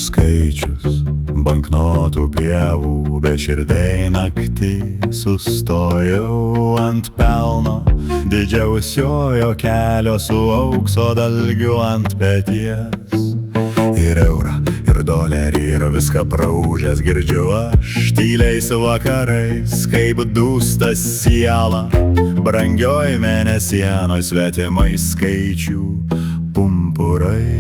skaičius banknotų pievų, beširdiai naktį sustojau ant pelno didžiausiojo kelio su aukso dalgiu ant peties. Ir eurą, ir dolerį, ir viską praūžęs girdžiu aš tyliais vakarais, kaip dūsta siela brangioj mėnesienoj svetimai skaičių pumpurai.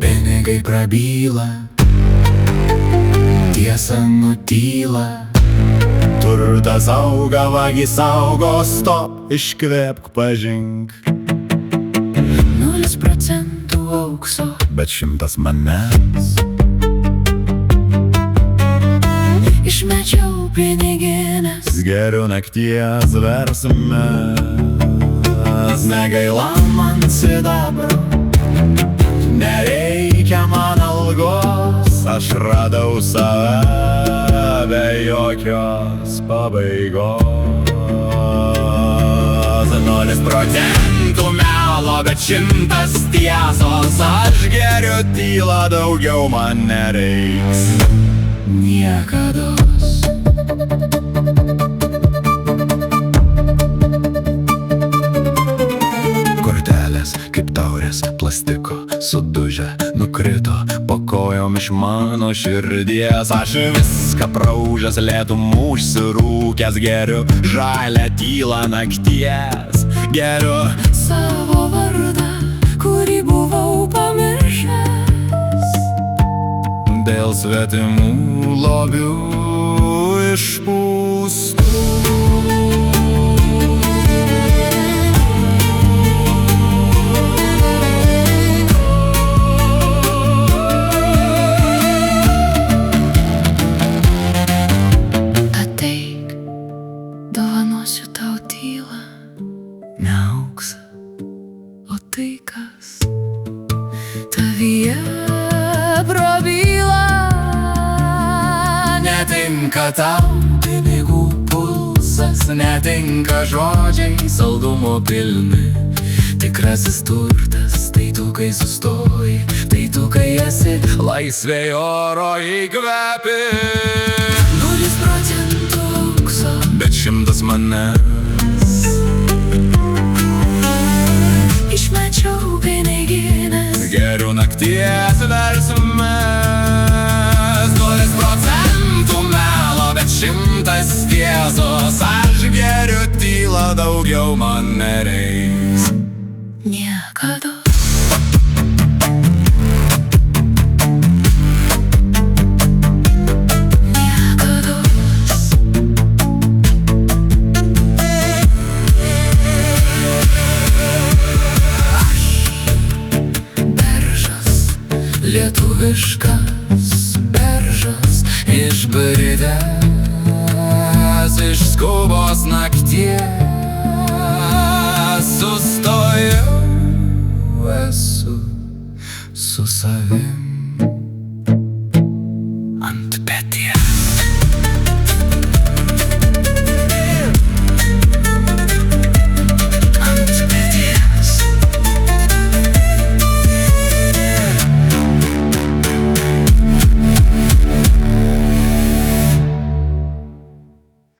Pinigai prabyla, tiesa nutyla, turtas auga, vagys augo, stop, iškvėpk, pažink. 0% aukso, bet 100 manęs. Išmečiau piniginės, geriu nakties versmes. Negaila man sidabro, nereikia man algos, aš radau save be jokios pabaigos. 0% melo, bet 100 tiesos, aš geriu tylą, daugiau man nereiks niekados. Kortelės kaip taurės plastiko sudužę nukrito po kojom iš mano širdies. Aš viską praūžęs lėtumu užsirūkęs geriu žalią tylą nakties. Geriu savo vardą, kurį buvau pamiršęs, dėl svetimų lobių išpūstų. Ateik, dovanosiu tau tylą, ne auksą, o tai, kas tavyje prabyla. Netinka tau pinigų pulsas, netinka žodžiai saldumo pilni. Tikrasis turtas, tai tu kai sustoji, tai tu kai esi laisvėj oro įkvepi. 0% aukso, bet 100 manęs. išmečiau piniginės, geriu nakties versmes. 0% melo, bet 100 tiesos, aš geriu tylą, daugiau man nereiks niekados. Lietuviškas beržas išbridęs iš skubos nakties.